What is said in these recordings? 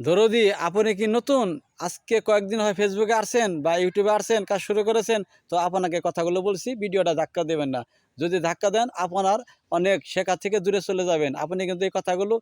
দরদি, আপনি কি নতুন? আজকে কয়েকদিন হয় ফেসবুকে আসছেন বা ইউটিউবে আসছেন, কাজ শুরু করেছেন। তো আপনাকে কথাগুলো বলছি, ভিডিওটা ধাক্কা দেবেন না। যদি ধাক্কা দেন, আপনার অনেক শেখা থেকে দূরে চলে যাবেন। আপনি কিন্তু এই কথাগুলো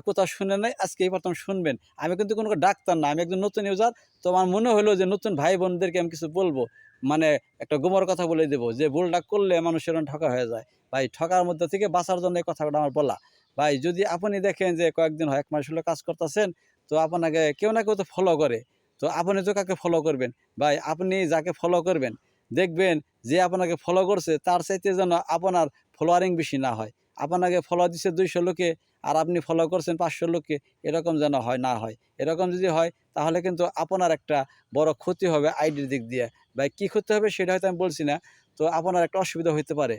কোথাও শুনেন নাই, আজকে এই প্রথম শুনবেন। আমি কিন্তু কোনো ডাক্তার না, আমি একজন নতুন ইউজার। তো আমার মনে হলো যে নতুন ভাই বোনদেরকে আমি কিছু বলবো। মানে একটা গোমর কথা বলে দেবো যে ভুলটা করলে মানুষের ঠকা হয়ে যায়। ভাই, ঠকার মধ্যে থেকে বাঁচার জন্য এই কথাটা আমার বলা। ভাই, যদি আপনি দেখেন যে কয়েকদিন হয় ১ মাস হলো কাজ করতেছেন, তো আপনাকে কেউ না কেউ তো ফলো করে। তো আপনি তো কাকে ফলো করবেন? ভাই, আপনি যাকে ফলো করবেন, দেখবেন যে আপনাকে ফলো করছে তার চাইতে যেন আপনার ফলোয়ারিং বেশি না হয়। আপনাকে ফলো দিচ্ছে ২০০ লোকে, আর আপনি ফলো করছেন ৫০০ লোককে, এরকম যেন না হয়। এরকম যদি হয় তাহলে কিন্তু আপনার একটা বড় ক্ষতি হবে আইডির দিক দিয়ে। ভাই, কি ক্ষতি হবে সেটা হয়তো আমি বলছি না। তো আপনার একটা অসুবিধা হইতে পারে।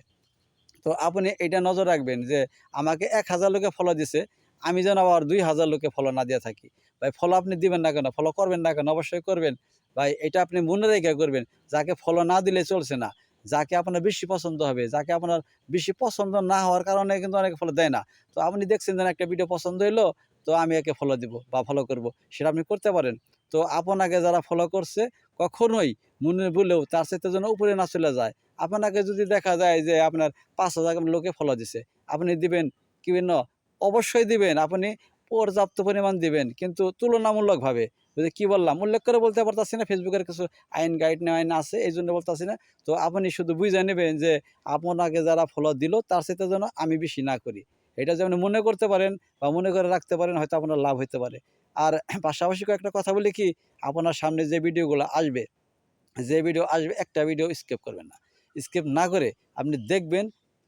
তো আপনি এইটা নজর রাখবেন যে আমাকে ১,০০০ লোকে ফলো দিছে, আমি যেন আবার ২,০০০ লোকে ফলো না দিয়ে থাকি। ভাই, ফলো আপনি দিবেন না কেন? ফলো করবেন না কেন? অবশ্যই করবেন। ভাই, এটা আপনি মনে রেখে করবেন। যাকে ফলো না দিলে চলছে না। যাকে আপনার বেশি পছন্দ হবে, যাকে আপনার বেশি পছন্দ না হওয়ার কারণে কিন্তু অনেকে ফলো দেয় না। তো আপনি দেখছেন যে একটা ভিডিও পছন্দ হইলো, তো আমি একে ফলো দিব বা ফলো করব। সেটা আপনি করতে পারেন। তো আপনাকে যারা ফলো করছে, কখনোই মনে ভুলেও তার চাইতে যেন উপরে না চলে যায়। আপনাকে যদি দেখা যায় যে আপনার ৫,০০০ লোকে ফলো দিছে, আপনি দিবেন কি ন? অবশ্যই দিবেন। আপনি পর্যাপ্ত পরিমাণ দিবেন। কিন্তু তুলনামূলকভাবে। ওই যে কি বললাম? উল্লেখ করে বলতে পারতাছি না, ফেসবুকের কিছু আইন গাইডলাইন আছে, এইজন্য বলতাছি না। তো আপনি শুধু বুইঝা নিবেন যে আপনাকে যারা ফলো দিল তার চাইতে যেন আমি বেশি না করি। এটা যেমন মনে করতে পারেন বা মনে করে রাখতে পারেন, হয়তো আপনার লাভ হইতে পারে। আর পাশাপাশি কয়েকটা কথা বলি কি, আপনার সামনে যে ভিডিওগুলো আসবে, একটা ভিডিও স্কিপ করবেন না। স্কিপ না করে আপনি দেখবেন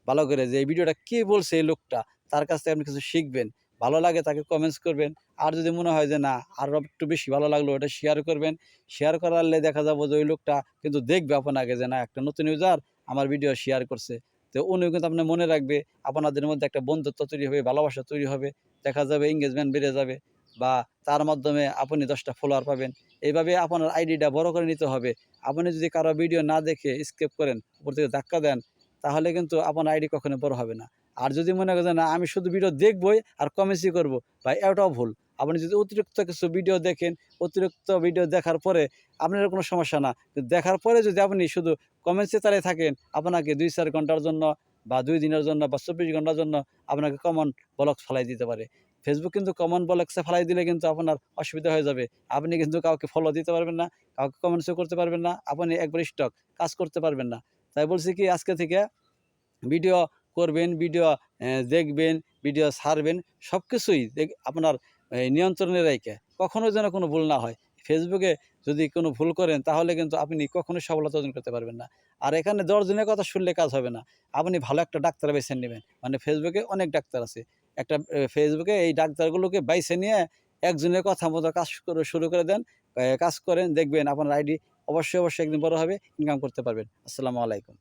ভালো করে যে এই ভিডিওটা কে বলছে এই লোকটা, তার কাছ থেকে আপনি কিছু শিখবেন। ভালো লাগে তাকে কমেন্টস করবেন। আর যদি মনে হয় যে না, আরো একটু বেশি ভালো লাগলো, ওটা শেয়ার করবেন। শেয়ার করালে দেখা যাবে যে ওই লোকটা কিন্তু দেখবে আপনাকে যে না, একটা নতুন ইউজার আমার ভিডিও শেয়ার করছে। তো উনিও কিন্তু আপনার মনে রাখবে। আপনাদের মধ্যে একটা বন্ধুত্ব তৈরি হবে, ভালোবাসা তৈরি হবে। দেখা যাবে এনগেজমেন্ট বেড়ে যাবে, বা তার মাধ্যমে আপনি ১০ টা ফলোয়ার পাবেন। এইভাবে আপনার আইডিটা বড় করে নিতে হবে। আপনি যদি কারো ভিডিও না দেখে স্কিপ করেন, উপর থেকে ধাক্কা দেন, তাহলে কিন্তু আপনার আইডি কখনো বড় হবে না। আর যদি মনে করেন না, আমি শুধু ভিডিও দেখবই আর কমেন্টসই করব, ভাই, এটাও ভুল। আপনি যদি অতিরিক্ত কিছু ভিডিও দেখেন, অতিরিক্ত ভিডিও দেখার পরে আপনার কোনো সমস্যা না। কিন্তু দেখার পরে যদি আপনি শুধু কমেন্টসে তাড়িয়ে থাকেন, আপনাকে ২-৪ ঘন্টার জন্য বা ২ দিনের জন্য বা ২৪ ঘন্টার জন্য আপনাকে কমন ব্লক ফালাই দিতে পারে। ফেসবুক কিন্তু কমন ব্লকসে ফালাই দিলে কিন্তু আপনার অসুবিধা হয়ে যাবে। আপনি কিন্তু কাউকে ফলো দিতে পারবেন না, কাউকে কমেন্টসও করতে পারবেন না। আপনি একবার স্টক, কাজ করতে পারবেন না। তাই বলছি কি, আজকে থেকে ভিডিও করবেন, ভিডিও দেখবেন, ভিডিও ছাড়বেন, সবকিছুই আপনার নিয়ন্ত্রণে রাইখা। কখনো যেন কোনো ভুল না হয়। ফেসবুকে যদি কোনো ভুল করেন তাহলে কিন্তু আপনি কখনোই সফলতা অর্জন করতে পারবেন না। আর এখানে ১০ জনের কথা শুনলে কাজ হবে না। আপনি ভালো একটা ডাক্তার বেছে নিবেন। মানে ফেসবুকে অনেক ডাক্তার আছে। একটা ফেসবুকে এই ডাক্তারগুলোকে বাইছে নিয়ে একজনের কথা মতো কাজ শুরু করে দেন। কাজ করেন, দেখবেন আপনার আইডি অবশ্যই একদিন বড় হবে, ইনকাম করতে পারবেন। আসসালামু আলাইকুম।